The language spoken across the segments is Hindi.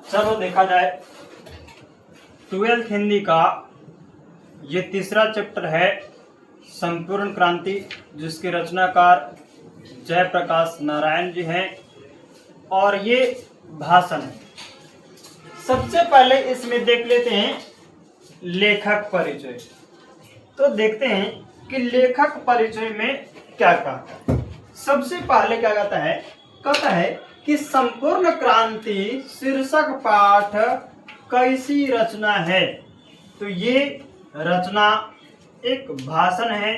चलो देखा जाए 12th हिंदी का ये तीसरा चैप्टर है संपूर्ण क्रांति, जिसके रचनाकार जयप्रकाश नारायण जी हैं और ये भाषण है। सबसे पहले इसमें देख लेते हैं लेखक परिचय। तो देखते हैं कि लेखक परिचय में क्या कहता है। सबसे पहले क्या कहता है कि संपूर्ण क्रांति शीर्षक पाठ कैसी रचना है। तो ये रचना एक भाषण है।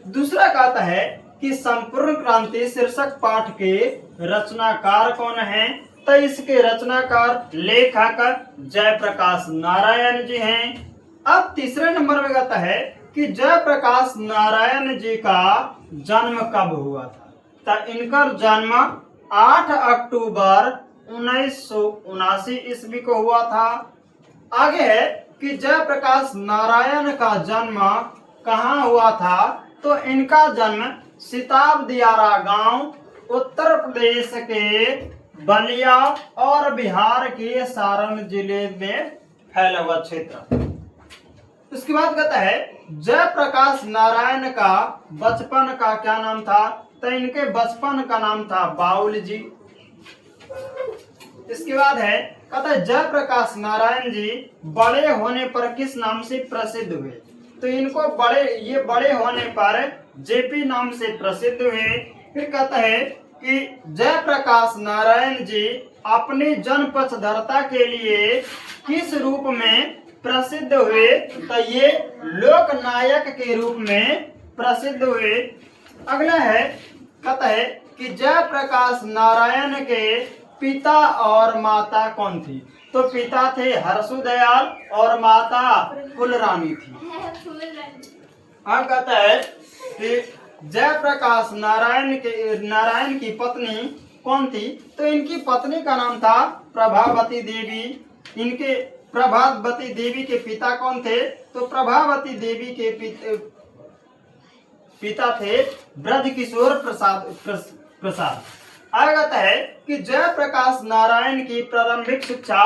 दूसरा कहता है कि संपूर्ण क्रांति शीर्षक पाठ के रचनाकार कौन है। तो इसके रचनाकार लेखक जयप्रकाश नारायण जी हैं। अब तीसरे नंबर में कहता है कि जयप्रकाश नारायण जी का जन्म कब हुआ था। तो इनका जन्म 8 अक्टूबर 1979 ईस्वी को हुआ था। आगे है कि जयप्रकाश नारायण का जन्म कहाँ हुआ था। तो इनका जन्म सिताब दियारा गांव उत्तर प्रदेश के बलिया और बिहार के सारण जिले में फैला हुआ क्षेत्र। उसके बाद कहता है जयप्रकाश नारायण का बचपन का क्या नाम था। तो इनके बचपन का नाम था बाउल जी। इसके बाद है कहता है जयप्रकाश नारायण जी बड़े होने पर किस नाम से प्रसिद्ध हुए। तो इनको बड़े होने पर जेपी नाम से प्रसिद्ध हुए। फिर कहता है कि जयप्रकाश नारायण जी अपनी जन पक्षधरता के लिए किस रूप में प्रसिद्ध हुए। तो ये लोक नायक के रूप में प्रसिद्ध हुए। अगला है कहता है कि जयप्रकाश नारायण के पिता और माता कौन थी। तो पिता थे हर्षुदयाल और माता फुलरानी थी। अब कहता है कि जयप्रकाश नारायण की पत्नी कौन थी। तो इनकी पत्नी का नाम था प्रभावती देवी। इनके प्रभावती देवी के पिता कौन थे। तो प्रभावती देवी के पिता थे ब्रजकिशोर प्रसाद। आगे कहता है कि जयप्रकाश नारायण की प्रारंभिक शिक्षा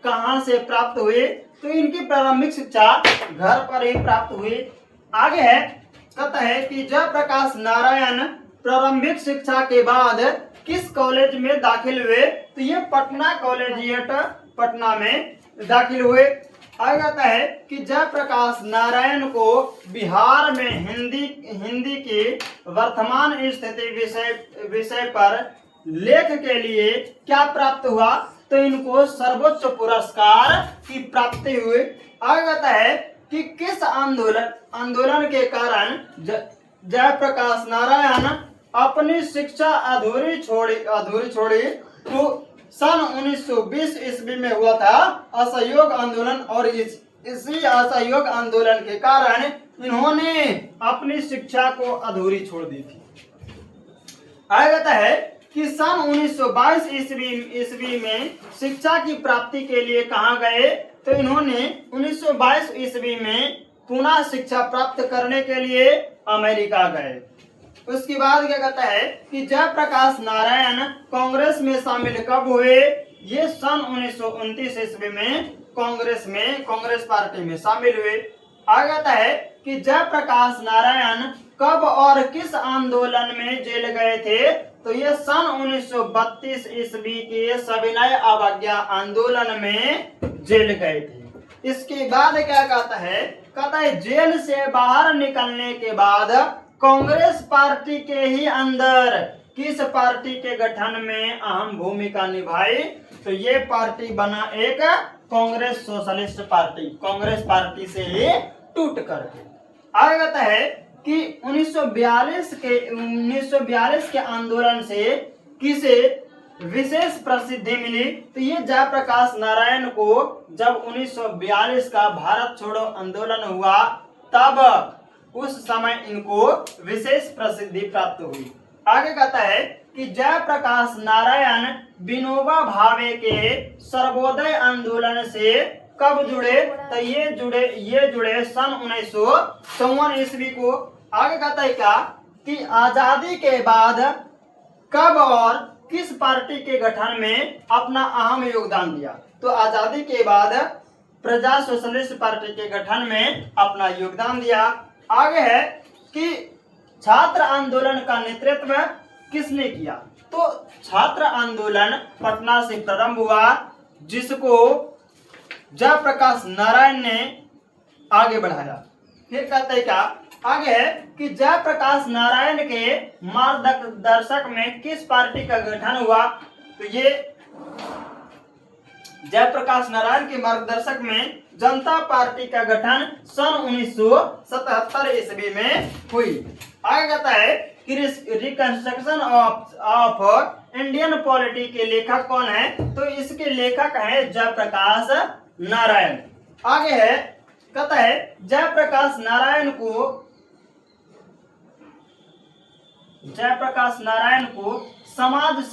कहाँ से प्राप्त हुई। तो इनकी प्रारंभिक शिक्षा घर पर ही प्राप्त हुई। आगे है कहता है कि जयप्रकाश नारायण प्रारंभिक शिक्षा के बाद किस कॉलेज में दाखिल हुए। तो ये पटना कॉलेजिएट पटना में दाखिल हुए। आगे कहता है कि जयप्रकाश नारायण को बिहार में हिंदी की वर्तमान स्थिति विषय पर लेख के लिए क्या प्राप्त हुआ। तो इनको सर्वोच्च पुरस्कार की प्राप्ति हुई। आगे कहता है कि किस आंदोलन के कारण जयप्रकाश नारायण अपनी शिक्षा अधूरी छोड़ी। तो सन 1920 ईस्वी में हुआ था असहयोग आंदोलन और इसी असहयोग आंदोलन के कारण इन्होंने अपनी शिक्षा को अधूरी छोड़ दी थी। आगे कहता है कि सन 1922 ईस्वी में शिक्षा की प्राप्ति के लिए कहाँ गए। तो इन्होंने 1922 ईस्वी में पुनः शिक्षा प्राप्त करने के लिए अमेरिका गए। उसके बाद क्या कहता है कि जयप्रकाश नारायण कांग्रेस में शामिल कब हुए। ये सन 1929 ईस्वी में कांग्रेस पार्टी में शामिल हुए। आगे कहता है कि जयप्रकाश नारायण कब और किस आंदोलन में जेल गए थे। तो ये सन 1932 ईस्वी के सविनय अवज्ञा आंदोलन में जेल गए थे। इसके बाद क्या कहता है जेल से बाहर निकलने के बाद कांग्रेस पार्टी के ही अंदर किस पार्टी के गठन में अहम भूमिका निभाई। तो ये पार्टी बना एक Congress socialist party, Congress party से ही टूट करके। आगे कहता है कि 1942 के आंदोलन से किसे विशेष प्रसिद्धि मिली। तो ये जयप्रकाश नारायण को जब 1942 का भारत छोड़ो आंदोलन हुआ तब उस समय इनको विशेष प्रसिद्धि प्राप्त हुई। आगे कहता है कि जयप्रकाश नारायण विनोबा भावे के सर्वोदय आंदोलन से कब जुड़े। तो ये जुड़े सन 1954 ईस्वी को। आगे कहता है क्या कि आजादी के बाद कब और किस पार्टी के गठन में अपना अहम योगदान दिया? तो आजादी के बाद प्रजा सोशलिस्ट पार्टी के गठन में अपना योगदान दिया। आगे है कि छात्र आंदोलन का नेतृत्व किसने किया? तो छात्र आंदोलन पटना से प्रारंभ हुआ, जिसको जयप्रकाश नारायण ने आगे बढ़ाया। फिर कहते हैं क्या आगे है कि जयप्रकाश नारायण के मार्गदर्शक में किस पार्टी का गठन हुआ? तो ये जयप्रकाश नारायण के मार्गदर्शक में जनता पार्टी का गठन सन 1977 ईस्वी में हुई। आगे कहता है कि रिकंस्ट्रक्शन ऑफ इंडियन पॉलिटी के लेखक कौन है? तो इसके लेखक है जयप्रकाश नारायण। आगे है कहता है जयप्रकाश नारायण को समाज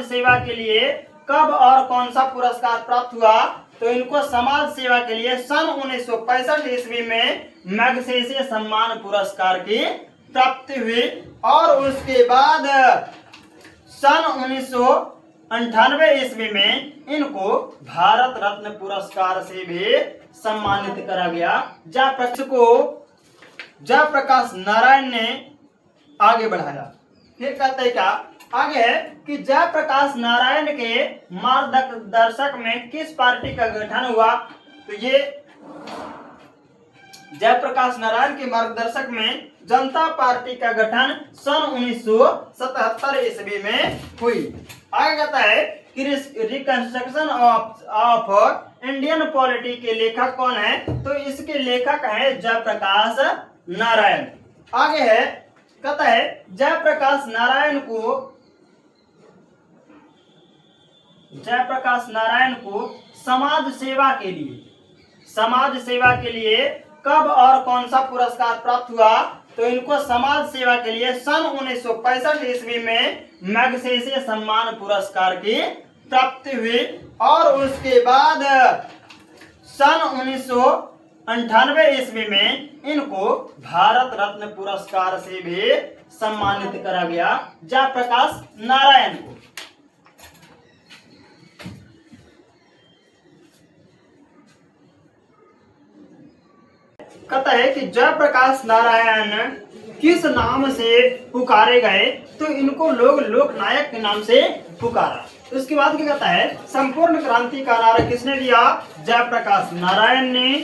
सेवा के लिए कब और कौन सा पुरस्कार प्राप्त हुआ? तो इनको समाज सेवा के लिए सन 1965 ईस्वी में मैग्सेसे सम्मान पुरस्कार की प्राप्ति हुई और उसके बाद सन 1998 ईस्वी में इनको भारत रत्न पुरस्कार से भी सम्मानित करा गया। जयप्रकाश नारायण ने आगे बढ़ाया। फिर कहते हैं क्या आगे है कि जयप्रकाश नारायण के मार्गदर्शक में किस पार्टी का गठन हुआ? तो ये जयप्रकाश नारायण के मार्गदर्शक में जनता पार्टी का गठन सन 1977 ईस्वी में हुई। आगे कहता है कि रिकंस्ट्रक्शन ऑफ इंडियन पॉलिटी के लेखक कौन है? तो इसके लेखक है जयप्रकाश नारायण। आगे है कहता है जयप्रकाश नारायण को समाज सेवा के लिए कब और कौन सा पुरस्कार प्राप्त हुआ? तो इनको समाज सेवा के लिए सन 1965 ईस्वी में मैग्सेसे सम्मान पुरस्कार की प्राप्ति हुई और उसके बाद सन 1998 ईस्वी में इनको भारत रत्न पुरस्कार से भी सम्मानित करा गया जयप्रकाश नारायण को। कहता है कि जयप्रकाश नारायण किस नाम से पुकारे गए? तो इनको लोग लोकनायक के नाम से पुकारा। उसके बाद क्या कहता है संपूर्ण क्रांति का नारा किसने दिया? जयप्रकाश नारायण ने।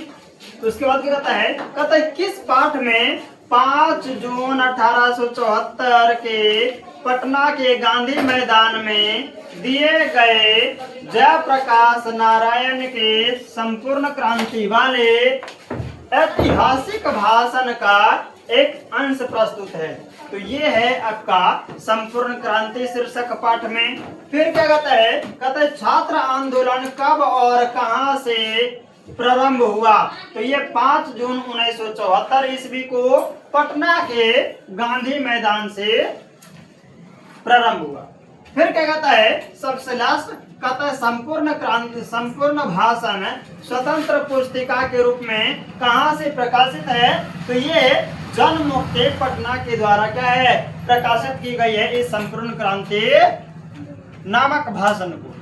तो उसके बाद क्या कहता है किस पाठ में 5 जून 1874 के पटना के गांधी मैदान में दिए गए जयप्रकाश नारायण के संपूर्ण क्रांति वाले ऐतिहासिक भाषण का एक अंश प्रस्तुत है? तो ये है आपका संपूर्ण क्रांति शीर्षक पाठ में। फिर क्या कहता है छात्र आंदोलन कब और कहां से प्रारंभ हुआ? तो ये 5 जून 1974 ईस्वी को पटना के गांधी मैदान से प्रारंभ हुआ। फिर क्या कहता है सबसे लास्ट कहता है संपूर्ण भाषण स्वतंत्र पुस्तिका के रूप में कहां से प्रकाशित है? तो ये जनमुक्ति पटना के द्वारा क्या है प्रकाशित की गई है इस संपूर्ण क्रांति नामक भाषण को।